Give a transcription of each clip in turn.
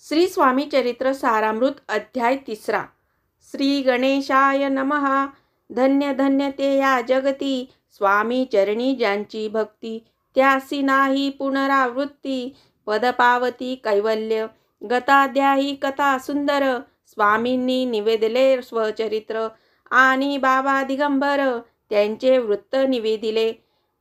श्री स्वामी चरित्र सारामृत अध्याय 3. श्री गणेशाय नमः. धन्य धन्य ते या जगती, स्वामी चरणी ज्यांची भक्ती. त्यासी नाही पुनरावृत्ती, पद पावती कैवल्य. गताद्याही कथा सुंदर, स्वामींनी निवेदले स्वचरित्र. आणि बाबा दिगंबर त्यांचे वृत्त निवेदिले.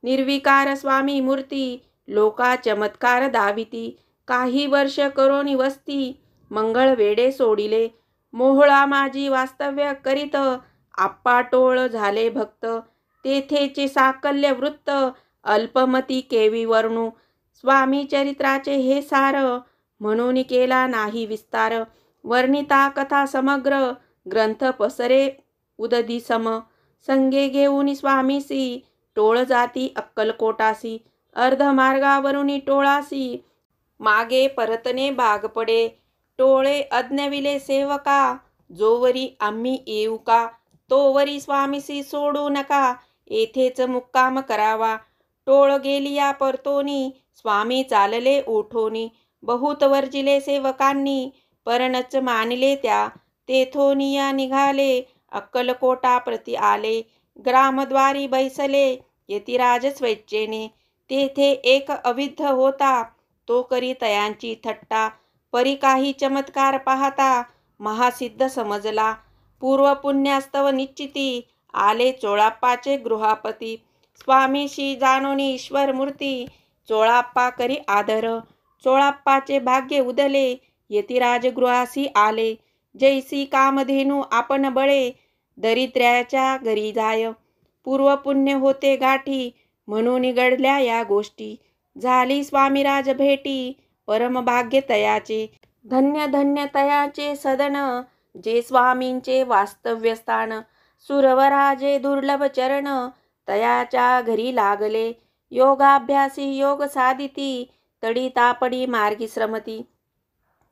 निर्विकार स्वामी मूर्ती, लोका चमत्कार दाविती. काही वर्ष करोनी वस्ती, मंगळ वेडे सोडिले. मोहळा माझी वास्तव्य करीत, आप्पा टोळ झाले भक्त. तेथेचे साकल्य वृत्त, अल्पमती केवी वर्णू. स्वामी चरित्राचे हे सार, म्हणून केला नाही विस्तार. वर्णिता कथा समग्र, ग्रंथ पसरे उददी सम. संगे घेऊन स्वामीसी, टोळ जाती अक्कलकोटासी. अर्धमार्गावरुनी टोळासी, मागे परतणे भाग पडे. टोळे अज्ञविले सेवका, जोवरी आम्ही येऊ का. तोवरी स्वामीसी सोडू नका, येथेच मुक्काम करावा. टोळ गेलिया परतोनी, स्वामी चालले ओठोनी. बहुत वर्जिले सेवकांनी, परणच मानले त्या. तेथोनिया निघाले, अक्कलकोटा प्रति आले. ग्रामद्वारी बैसले, यतिराज स्वेच्छेने. तेथे एक अविद्ध होता, तो करी तयांची थट्टा. परी काही चमत्कार पाहता, महासिद्ध समजला. पूर्व पुण्यास्तव निश्चिती, आले चोळाप्पाचे गृहापती. स्वामीशी जाणोनी ईश्वर मूर्ती, चोळाप्पा करी आदर. चोळाप्पाचे भाग्य उदले, यतिराज गृहासी आले. जैसी कामधेनू आपण बळे, दरिद्र्याच्या घरी जाय. पूर्व पुण्य होते गाठी, म्हणून घडल्या या गोष्टी. झाली स्वामीराज भेटी, परमभाग्य तयाचे. धन्य धन्य तयाचे सदन, जे स्वामींचे वास्तव्य स्थान. सुरवराजे दुर्लभ चरण, तयाच्या घरी लागले. योगाभ्यासी योग साधिती, तडी तापडी मार्गी श्रमती.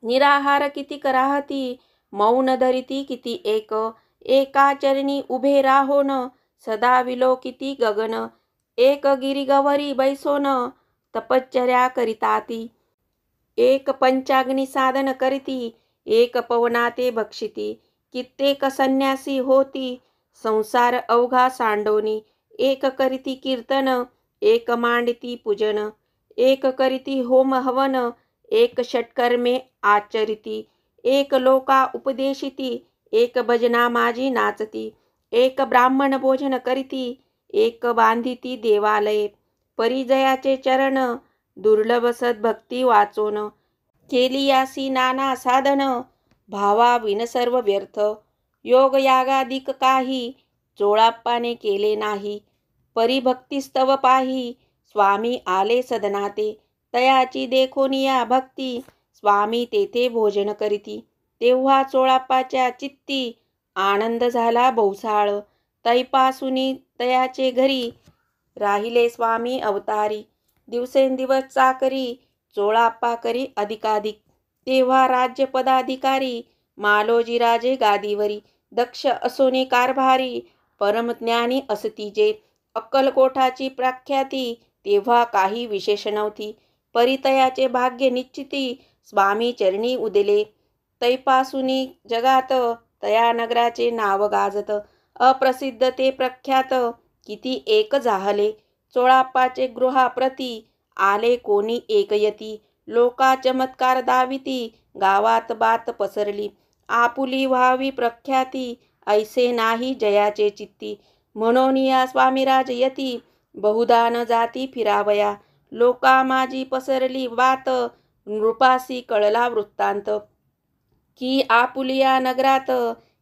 निराहार किती कराहती, मौन धरिती किती एक. एका चरणी उभे राहोन, सदा विलोकिती गगन. एक गिरिगवरी बैसोन, तपश्चर्या करिताती. एक पंचाग्नी साधन करीती, एक पवनाते भक्षिती. कित्येक संन्यासी होती, संसार अवघा सांडोनी. एक करीती कीर्तन, एक मांडिती पूजन. एक करीती होम हवन, एक षट्कर्मे आचरिती. एक लोका उपदेशिती, एक भजना माझी नाचती. एक ब्राह्मण भोजन करीती, एक बांधिती देवालये. परिजयाचे चरण, दुर्लभ सद्भक्ती वाचोन. केलियासी नाना साधन, भावा विन सर्व व्यर्थ. योग यागादिक काही, चोळाप्पाने केले नाही. परिभक्तिस्तव पाही, स्वामी आले सदनाते. तयाची देखोनिया भक्ती, स्वामी तेथे भोजन करीती. तेव्हा चोळाप्पाच्या चित्ती, आनंद झाला बहुसाळ. तैपासुनी तयाचे घरी, राहिले स्वामी अवतारी. दिवसेंदिवस चाकरी, चोळाप्पा करी अधिकाधिक. तेव्हा राज्य पदाधिकारी, मालोजीराजे गादीवरी. दक्ष असोनी कारभारी, परमज्ञानी असती जे. अक्कलकोटाची प्रख्याती, तेव्हा काही विशेष नव्हती. परितयाचे भाग्य निश्चिती, स्वामी चरणी उदले. तैपासुनी जगात, तया नगराचे नाव गाजत. अप्रसिद्ध ते प्रख्यात, किती एक जाहले. चोळाप्पाचे गृहाप्रती, आले कोणी एक यती. लोका चमत्कार दाविती, गावात बात पसरली. आपुली व्हावी प्रख्याती, ऐसे नाही जयाचे चित्ती. म्हणून या स्वामीराज यती, बहुधा न जाती फिरावया. लोका माझी पसरली बात, नृपासी कळला वृत्तांत. की आपुलिया नगरात,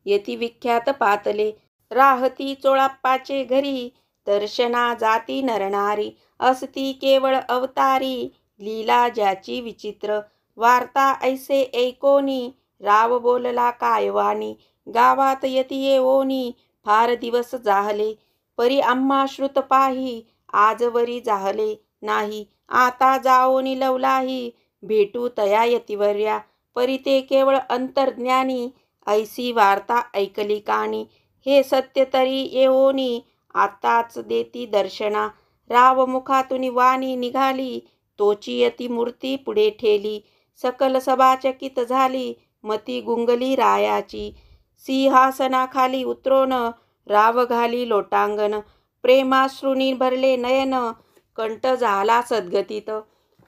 यती विख्यात पातले. राहती चोळाप्पाचे घरी, दर्शना जाती नरनारी. असती केवळ अवतारी, लीला ज्याची विचित्र. वार्ता ऐसे ऐकोनी, राव बोलला कायवानी. गावात यती येवोनी, फार दिवस जाहले. परी आम्हा श्रुत पाही, आजवरी जाहले नाही. आता जाओनी लवलाही, भेटू तया यतिवर्या. परी ते केवळ अंतर्ज्ञानी, ऐसी वार्ता ऐकली कानी. हे सत्य तरी येवोनी, आताच देती दर्शना. राव मुखातून वाणी निघाली, तोची यती मूर्ती पुढे ठेली. सकल सभा चकित झाली, मती गुंगली रायाची. सिंहासनाखाली उतरोन राव घाली लोटांगण. प्रेमाश्रुनी भरले नयन, कंठ झाला सद्गतीत.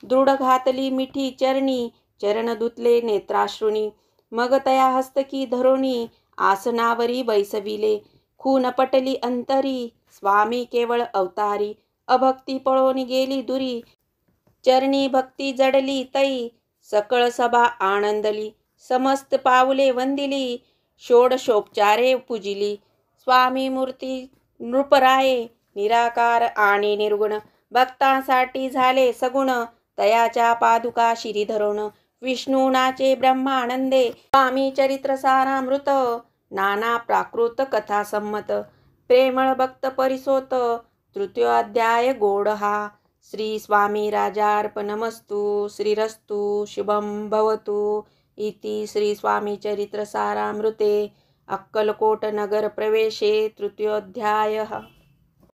दृढ घातली मिठी चरणी, चरण धुतले नेत्राश्रुनी. मग तया हस्तकी धरोनी, आसनावरी बैसविले. खून पटली अंतरी, स्वामी केवळ अवतारी. अभक्ती पळोनी गेली दुरी, चरणी भक्ती जडली तई. सकळ सभा आनंदली, समस्त पाऊले वंदिली. षोडशोपचारे पूजिली, स्वामी मूर्ती नृपराये. निराकार आणि निर्गुण, भक्तांसाठी झाले सगुण. तयाच्या पादुका शिरी धरोण, विष्णूनाचे ब्रह्मानंदे. स्वामी चरित्र सारामृत, नाना प्राकृत कथा संमत. प्रेमळ भक्त परिसोत, तृतीयोऽध्याय गोड हा. श्री स्वामी राजार्पणमस्तु. श्रीरस्तु शुभं भवतु इति श्री स्वामी चरित्र सारामृते अक्कलकोट नगर प्रवेशे तृतीयोऽध्यायः.